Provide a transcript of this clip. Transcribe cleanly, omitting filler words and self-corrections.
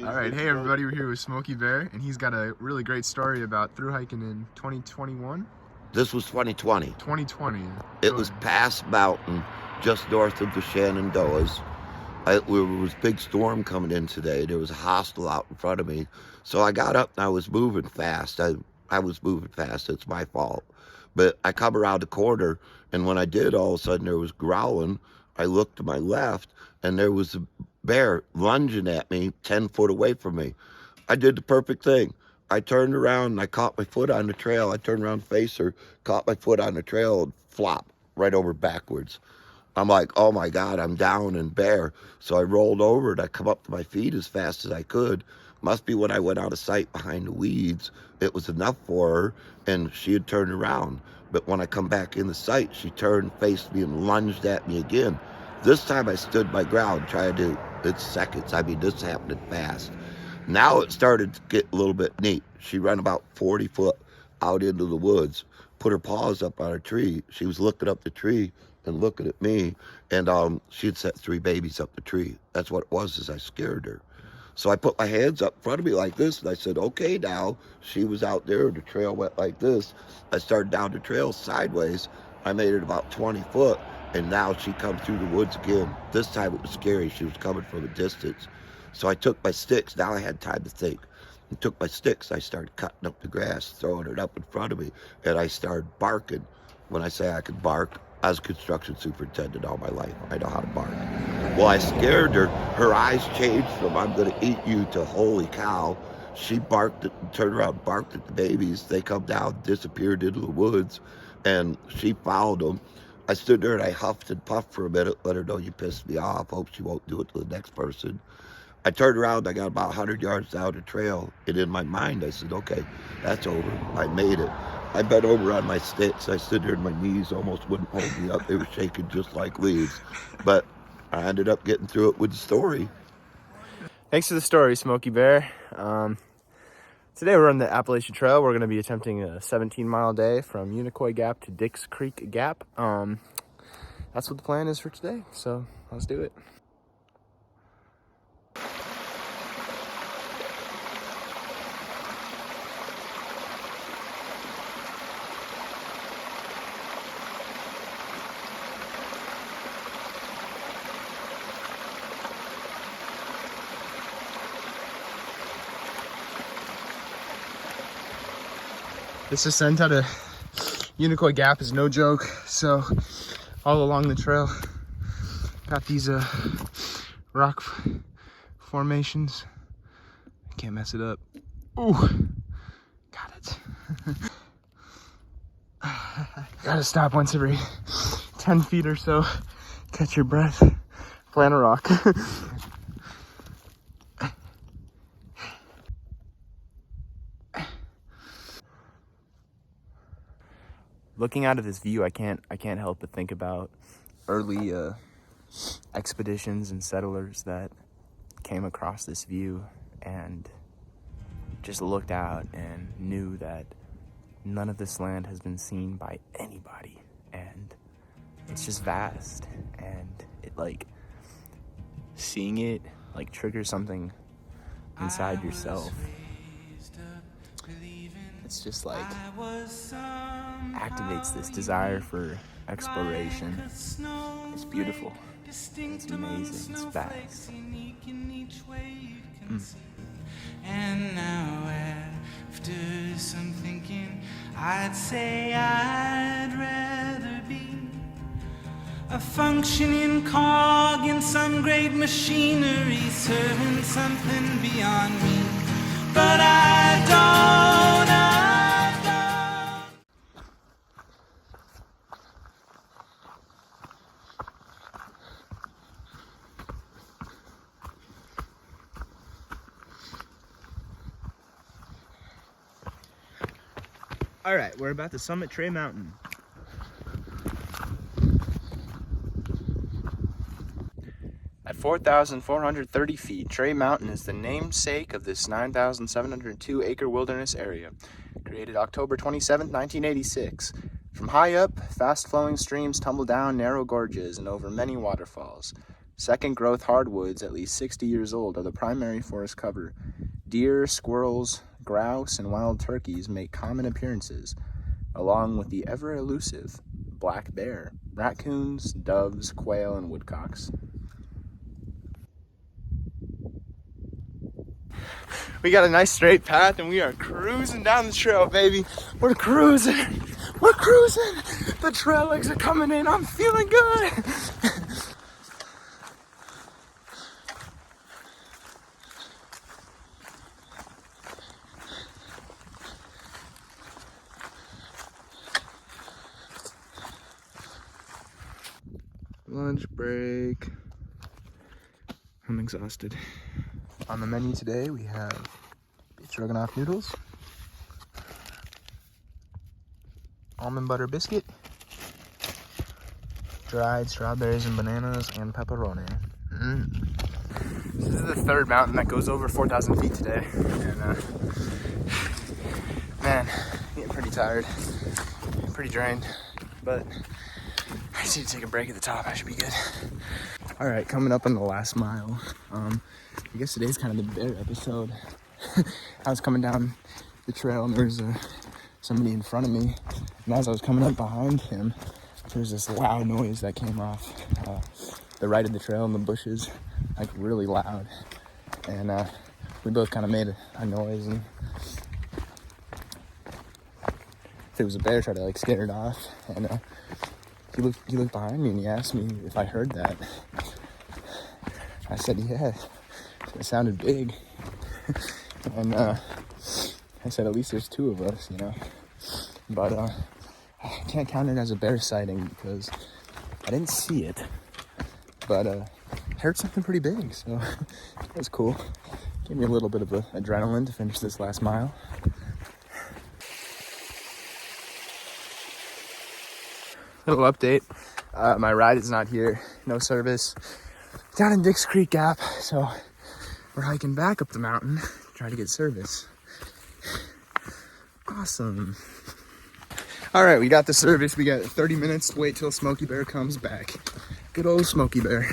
All right, hey everybody, we're here with Smokey Bear, and he's got a really great story about through hiking in 2021? This was 2020. 2020. It was past mountain, just north of the Shenandoahs. There was a big storm coming in today. There was a hostel out in front of me. So I got up and I was moving fast. I was moving fast. It's my fault. But I come around the corner, and when I did, all of a sudden there was growling. I looked to my left, and there was a bear lunging at me 10 foot away from me. I did the perfect thing. I turned around and I caught my foot on the trail. I turned around, face her, caught my foot on the trail, and flop right over backwards. I'm like, oh my God, I'm down and bare. So I rolled over and I come up to my feet as fast as I could. Must be when I went out of sight behind the weeds, it was enough for her, and she had turned around. But when I come back in the sight, she turned, faced me, and lunged at me again. This time I stood my ground, trying to, it's seconds. I mean, this happened fast. Now it started to get a little bit neat. She ran about 40 foot out into the woods, put her paws up on a tree. She was looking up the tree and looking at me, and she had set 3 babies up the tree. That's what it was, is I scared her. So I put my hands up in front of me like this, and I said, okay, now. She was out there, the trail went like this. I started down the trail sideways. I made it about 20 foot, and now she come through the woods again. This time it was scary. She was coming from a distance. So I took my sticks. Now I had time to think. I took my sticks. I started cutting up the grass, throwing it up in front of me, and I started barking. When I say I could bark, I was a construction superintendent all my life. I know how to bark. Well, I scared her. Her eyes changed from "I'm going to eat you" to "holy cow." She barked, turned around, barked at the babies. They come down, disappeared into the woods, and she followed them. I stood there and I huffed and puffed for a minute, let her know, you pissed me off. Hope she won't do it to the next person. I turned around, I got about 100 yards down the trail, and in my mind I said, okay, that's over. I made it. I bent over on my sticks. I stood there and my knees almost wouldn't hold me up. They were shaking just like leaves. But I ended up getting through it with the story. Thanks for the story, Smokey Bear. Today we're on the Appalachian Trail. We're going to be attempting a 17-mile day from Unicoi Gap to Dix Creek Gap. That's what the plan is for today, so let's do it. This ascent out of Unicoi Gap is no joke. So all along the trail, got these rock formations. I can't mess it up. Ooh, got it. Gotta stop once every 10 feet or so, catch your breath, plant a rock. Looking out of this view, I can't help but think about early expeditions and settlers that came across this view and just looked out and knew that none of this land has been seen by anybody, and it's just vast, and it, like, seeing it like triggers something inside yourself. It's just like activates this desire for exploration. It's beautiful. It's amazing. It's vast. And now after some thinking, I'd say I'd rather be a functioning cog in some great machinery, serving something beyond me. But I don't. All right, we're about to summit Trey Mountain. At 4,430 feet, Trey Mountain is the namesake of this 9,702-acre wilderness area, created October 27, 1986. From high up, fast-flowing streams tumble down narrow gorges and over many waterfalls. Second growth hardwoods at least 60 years old are the primary forest cover. Deer, squirrels, grouse, and wild turkeys make common appearances, along with the ever elusive black bear, raccoons, doves, quail, and woodcocks. We got a nice straight path and we are cruising down the trail, baby. We're cruising. We're cruising. The trail legs are coming in. I'm feeling good. Lunch break. I'm exhausted. On the menu today, we have beef stroganoff noodles, almond butter biscuit, dried strawberries and bananas, and pepperoni. This is the third mountain that goes over 4,000 feet today, and man, getting pretty tired, pretty drained, but I just need to take a break at the top. I should be good. All right, coming up on the last mile. I guess today's kind of the bear episode. I was coming down the trail and there was somebody in front of me, and as I was coming up behind him, there was this loud noise that came off the right of the trail in the bushes, like really loud, and we both kind of made a noise, and if it was a bear, tried to like scare it off, and he looked behind me and he asked me if I heard that. I said, yeah, it sounded big. And I said, at least there's two of us, you know. But I can't count it as a bear sighting because I didn't see it. But I heard something pretty big, so that was cool. Gave me a little bit of adrenaline to finish this last mile. Little update. My ride is not here. No service. Down in Dix Creek Gap, so we're hiking back up the mountain, try to get service. Awesome. All right, we got the service. We got 30 minutes to wait till Smokey Bear comes back. Good old Smokey Bear.